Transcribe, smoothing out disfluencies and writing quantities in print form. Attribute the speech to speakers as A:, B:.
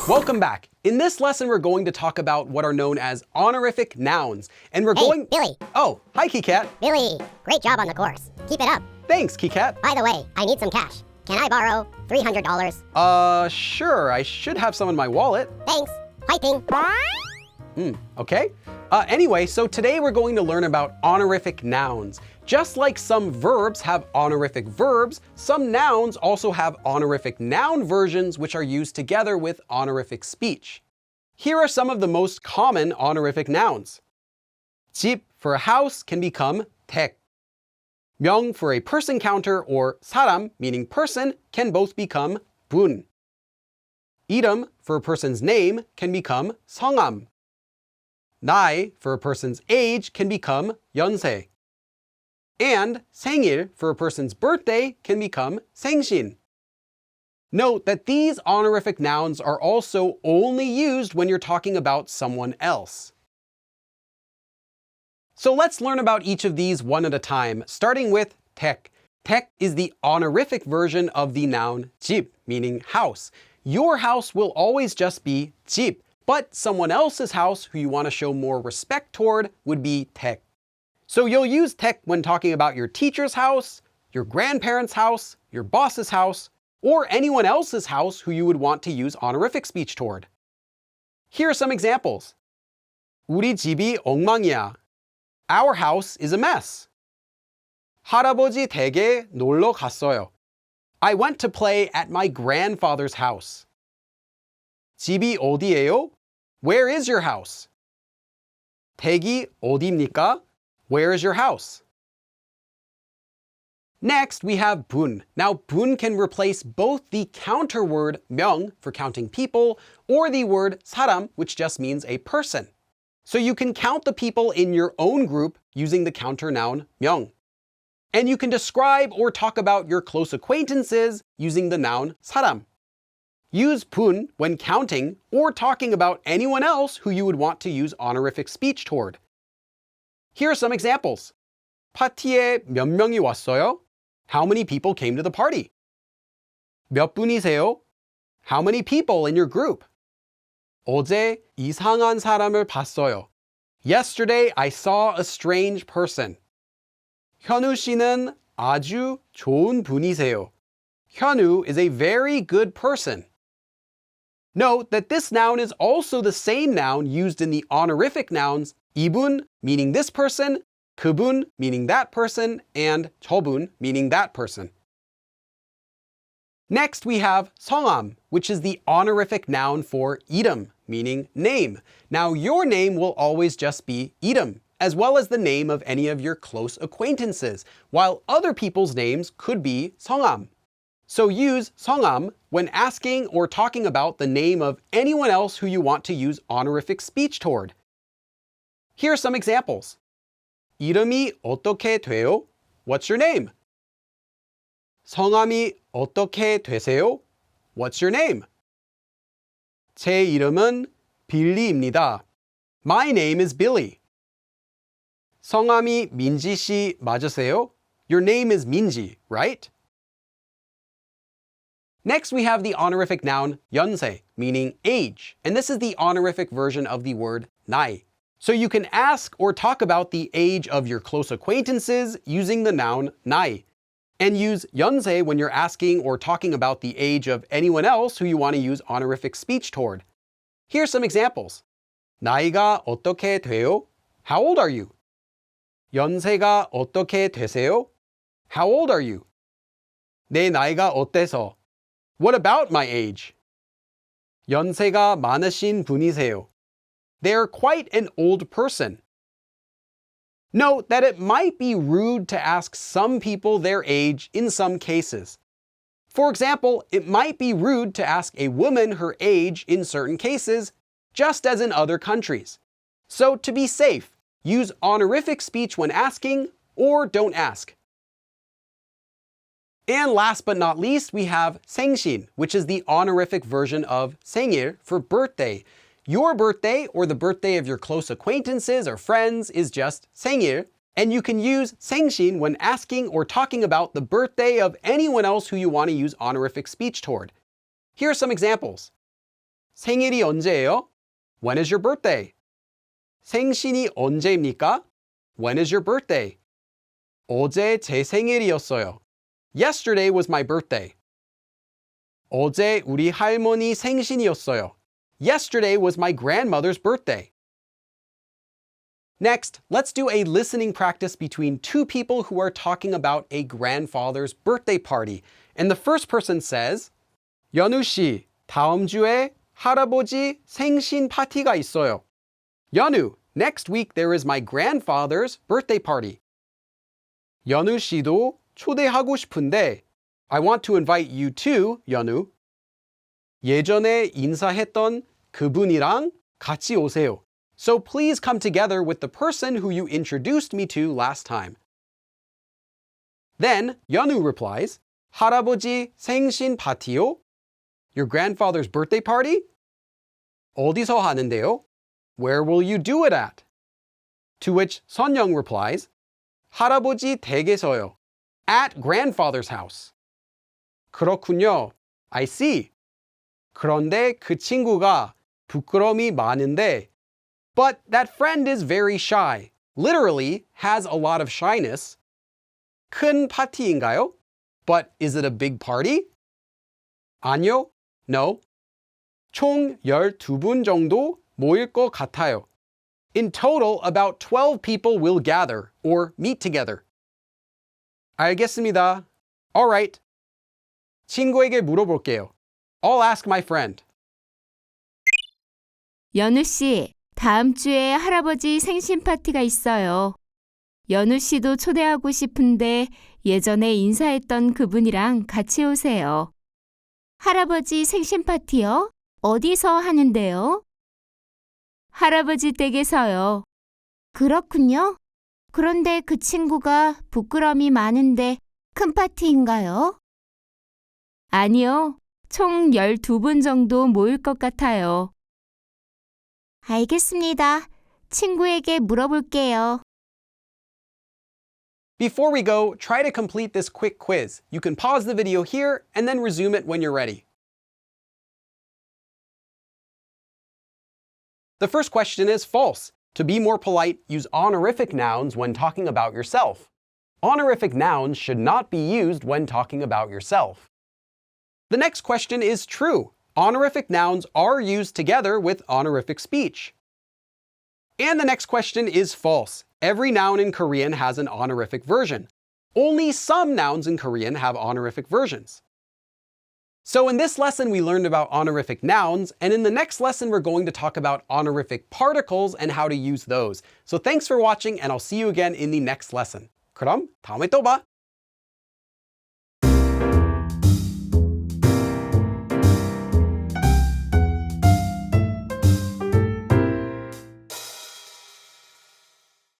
A: Welcome back. In this lesson, we're going to talk about what are known as honorific nouns. And we're going...
B: Billy.
A: Oh, hi, KiCat.
B: Billy, great job on the course. Keep it up.
A: Thanks, KiCat.
B: By the way, I need some cash. Can I borrow $300?
A: Sure. I should have some in my wallet.
B: Thanks. Fighting.
A: Okay. Anyway, so today we're going to learn about honorific nouns. Just like some verbs have honorific verbs, some nouns also have honorific noun versions which are used together with honorific speech. Here are some of the most common honorific nouns. 집 for a house can become 댁. 명 for a person counter or 사람, meaning person, can both become 분. 이름 for a person's name can become 성함. 나이 for a person's age can become 연세. And 생일 for a person's birthday can become 생신. Note that these honorific nouns are also only used when you're talking about someone else. So let's learn about each of these one at a time, starting with 댁. 댁 is the honorific version of the noun 집, meaning house. Your house will always just be 집, but someone else's house who you want to show more respect toward would be 댁. So you'll use 댁 when talking about your teacher's house, your grandparents' house, your boss's house, or anyone else's house who you would want to use honorific speech toward. Here are some examples. 우리 집이 엉망이야. Our house is a mess. 할아버지 댁에 놀러 갔어요. I went to play at my grandfather's house. 집이 어디예요? Where is your house? 댁이 어디입니까? Where is your house? Next, we have 분. Now, 분 can replace both the counter word 명 for counting people or the word 사람, which just means a person. So you can count the people in your own group using the counter noun 명. And you can describe or talk about your close acquaintances using the noun 사람. Use 분 when counting or talking about anyone else who you would want to use honorific speech toward. Here are some examples. 파티에 몇 명이 왔어요? How many people came to the party? 몇 분이세요? How many people in your group? 어제 이상한 사람을 봤어요. Yesterday I saw a strange person. 현우 씨는 아주 좋은 분이세요. 현우 is a very good person. Note that this noun is also the same noun used in the honorific nouns 이분, meaning this person, 그분, meaning that person, and 저분, meaning that person. Next, we have 성함, which is the honorific noun for 이름, meaning name. Now, your name will always just be 이름, as well as the name of any of your close acquaintances, while other people's names could be 성함. So use 성함 when asking or talking about the name of anyone else who you want to use honorific speech toward. Here are some examples. 이름이 어떻게 돼요? What's your name? 성함이 어떻게 되세요? What's your name? 제 이름은 빌리입니다. My name is Billy. 성함이 민지 씨 맞으세요? Your name is 민지, right? Next, we have the honorific noun 연세, meaning age, and this is the honorific version of the word 나이. So you can ask or talk about the age of your close acquaintances using the noun 나이, and use 연세 when you're asking or talking about the age of anyone else who you want to use honorific speech toward. Here's some examples. 나이가 어떻게 돼요? How old are you? 연세가 어떻게 되세요? How old are you? 내 나이가 어때서? What about my age? 연세가 많으신 분이세요. They're quite an old person. Note that it might be rude to ask some people their age in some cases. For example, it might be rude to ask a woman her age in certain cases, just as in other countries. So to be safe, use honorific speech when asking, or don't ask. And last but not least, we have 생신, which is the honorific version of 생일 for birthday. Your birthday, or the birthday of your close acquaintances or friends, is just 생일, and you can use 생신 when asking or talking about the birthday of anyone else who you want to use honorific speech toward. Here are some examples. 생일이 언제예요? When is your birthday? 생신이 언제입니까? When is your birthday? 어제 제 생일이었어요. Yesterday was my birthday. 어제 우리 할머니 생신이었어요. Yesterday was my grandmother's birthday. Next, let's do a listening practice between two people who are talking about a grandfather's birthday party. And the first person says, 연우 씨, 다음 주에 할아버지 생신 파티가 있어요. 연우, next week there is my grandfather's birthday party. 연우 씨도 초대하고 싶은데 I want to invite you too, 연우. 예전에 인사했던 그분이랑 같이 오세요. So please come together with the person who you introduced me to last time. Then 연우 replies, 할아버지 생신 파티요? Your grandfather's birthday party? 어디서 하는데요? Where will you do it at? To which 선영 replies, 할아버지 댁에서요. At grandfather's house. 그렇군요. I see. 그런데 그 친구가 부끄러움이 많은데 But that friend is very shy. Literally, has a lot of shyness. 큰 파티인가요? But is it a big party? 아니요. No. 총 12분 정도 모일 것 같아요. In total, about 12 people will gather or meet together. 알겠습니다. All right. 친구에게 물어볼게요. I'll ask my friend.
C: 연우 씨, 다음 주에 할아버지 생신 파티가 있어요. 연우 씨도 초대하고 싶은데 예전에 인사했던 그분이랑 같이 오세요. 할아버지 생신 파티요? 어디서 하는데요? 할아버지 댁에서요. 그렇군요. 그런데 그 친구가 부끄러움이 많은데 큰 파티인가요? 아니요. 총 12분 정도 모일 것 같아요. 알겠습니다. 친구에게 물어볼게요.
A: Before we go, try to complete this quick quiz. You can pause the video here and then resume it when you're ready. The first question is false. To be more polite, use honorific nouns when talking about yourself. Honorific nouns should not be used when talking about yourself. The next question is true. Honorific nouns are used together with honorific speech. And the next question is false. Every noun in Korean has an honorific version. Only some nouns in Korean have honorific versions. So in this lesson, we learned about honorific nouns, and in the next lesson, we're going to talk about honorific particles and how to use those. So thanks for watching, and I'll see you again in the next lesson. 그럼 다음에 또 봐!